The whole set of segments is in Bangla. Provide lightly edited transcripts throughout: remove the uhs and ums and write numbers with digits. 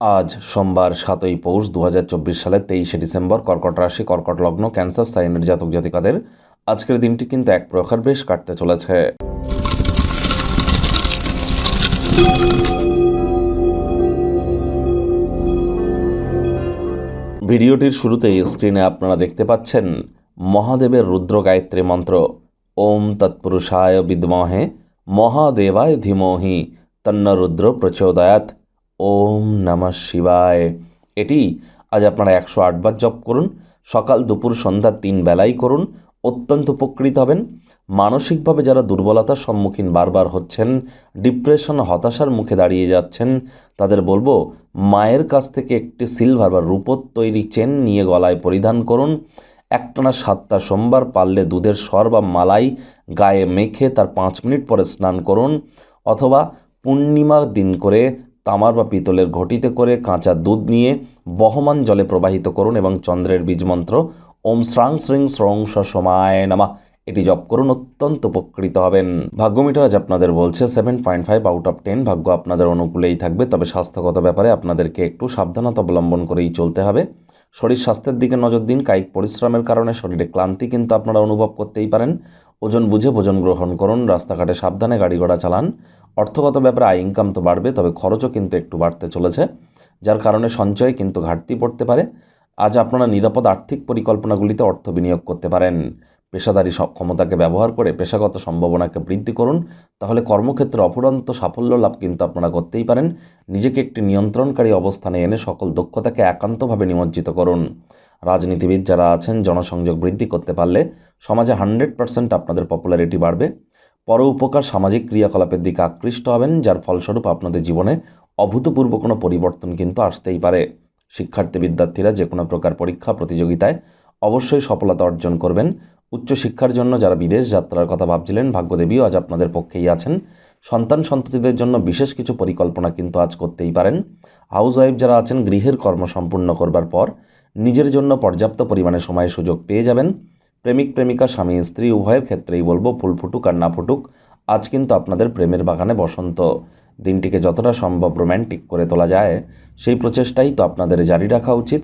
আজ সোমবার 7ই পৌষ 2024 সালের 23শে ডিসেম্বর, কর্কট রাশি, কর্কট লগ্ন, ক্যান্সার সাইনের জাতক জাতিকাদের আজকের দিনটি কিন্তু এক প্রকার বেশ কাটতে চলেছে। ভিডিওটির শুরুতেই স্ক্রিনে আপনারা দেখতে পাচ্ছেন মহাদেবের রুদ্র গায়ত্রী মন্ত্র। ওম তৎপুরুষায় বিদ্মহে মহাদেবায় ধীমহি তন্ন রুদ্র প্রচোদয়াৎ। ওম নমঃ শিবায়। এটি আজ আপনারা 108 বার জপ করুন। সকাল দুপুর সন্ধ্যা 3 বেলাই করুন। অত্যন্ত উপকৃত হবেন। মানসিকভাবে যারা দুর্বলতার সম্মুখীন বারবার হচ্ছেন, ডিপ্রেশন হতাশার মুখে দাঁড়িয়ে যাচ্ছেন, তাদের বলবো মায়ের কাছ থেকে একটি সিলভার বা রূপোর তৈরি চেন নিয়ে গলায় পরিধান করুন। একটানা 7টা সোমবার পারলে দুধের সর বা মালাই গায়ে মেখে তার 5 মিনিট পরে স্নান করুন, অথবা পূর্ণিমার দিন করে তামার বা পিতলের ঘটিতে করে কাঁচা দুধ নিয়ে বহমান জলে প্রবাহিত করুন এবং চন্দ্রের বীজমন্ত্র ওম শ্রাং শ্রীং শ্রং সমায় নমঃ এটি জপ করুন। অত্যন্ত উপকৃত হবেন। ভাগ্যমিটার আজ আপনাদের বলছে 7.5 আউট অফ 10। ভাগ্য আপনাদের অনুকূলেই থাকবে, তবে স্বাস্থ্যগত ব্যাপারে আপনাদেরকে একটু সাবধানতা অবলম্বন করেই চলতে হবে। শরীর স্বাস্থ্যের দিকে নজর দিন। কায়িক পরিশ্রমের কারণে শরীরে ক্লান্তি কিন্তু আপনারা অনুভব করতেই পারেন। ওজন বুঝে ভোজন গ্রহণ করুন। রাস্তাঘাটে সাবধানে গাড়ি ঘোড়া চালান। অর্থগত ব্যাপারে আয় ইনকাম তো বাড়বে, তবে খরচও কিন্তু একটু বাড়তে চলেছে, যার কারণে সঞ্চয়ে কিন্তু ঘাটতি পড়তে পারে। আজ আপনারা নিরাপদ আর্থিক পরিকল্পনাগুলিতে অর্থ বিনিয়োগ করতে পারেন। পেশাদারি ক্ষমতাকে ব্যবহার করে পেশাগত সম্ভাবনাকে বৃদ্ধি করুন, তাহলে কর্মক্ষেত্রে অফুরন্ত সাফল্য লাভ কিন্তু আপনারা করতেই পারেন। নিজেকে একটি নিয়ন্ত্রণকারী অবস্থানে এনে সকল দক্ষতাকে একান্তভাবে নিমজ্জিত করুন। রাজনীতিবিদ যারা আছেন, জনসংযোগ বৃদ্ধি করতে পারলে সমাজে 100% আপনাদের পপুলারিটি বাড়বে। পরোপকার সামাজিক ক্রিয়াকলাপের দিকে আকৃষ্ট হবেন, যার ফলস্বরূপ আপনাদের জীবনে অভূতপূর্ব কোনো পরিবর্তন কিন্তু আসতেই পারে। শিক্ষার্থী বিদ্যার্থীরা যে কোনো প্রকার পরীক্ষা প্রতিযোগিতায় অবশ্যই সফলতা অর্জন করবেন। উচ্চশিক্ষার জন্য যারা বিদেশ যাত্রার কথা ভাবছিলেন, ভাগ্যদেবীও আজ আপনাদের পক্ষেই আছেন। সন্তান সন্ততিদের জন্য বিশেষ কিছু পরিকল্পনা কিন্তু আজ করতেই পারেন। হাউস ওয়াইফ যারা আছেন, গৃহের কর্ম সম্পূর্ণ করবার পর নিজের জন্য পর্যাপ্ত পরিমাণে সময় সুযোগ পেয়ে যাবেন। প্রেমিক প্রেমিকা স্বামী স্ত্রী উভয়ের ক্ষেত্রেই বলবো, ফুল ফুটুক আর না ফুটুক, আজ কিন্তু আপনাদের প্রেমের বাগানে বসন্ত। দিনটিকে যতটা সম্ভব রোম্যান্টিক করে তোলা যায় সেই প্রচেষ্টাই তো আপনাদের জারি রাখা উচিত।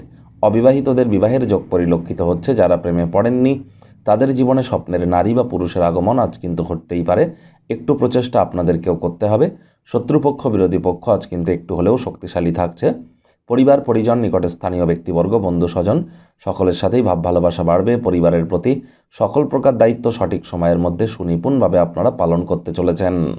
অবিবাহিতদের বিবাহের যোগ পরিলক্ষিত হচ্ছে। যারা প্রেমে পড়েননি তাদের জীবনে স্বপ্নের নারী বা পুরুষের আগমন আজ কিন্তু ঘটতেই পারে। একটু প্রচেষ্টা আপনাদেরকেও করতে হবে। শত্রুপক্ষ বিরোধী পক্ষ আজ কিন্তু একটু হলেও শক্তিশালী থাকছে। পরিবার পরিজন, নিকটে স্থানীয় ব্যক্তিবর্গ, বন্ধু স্বজন সকলের সাথেই ভাব ভালোবাসা বাড়বে। পরিবারের প্রতি সকল প্রকার দায়িত্ব সঠিক সময়ের মধ্যে সুনিপুণভাবে আপনারা পালন করতে চলেছেন।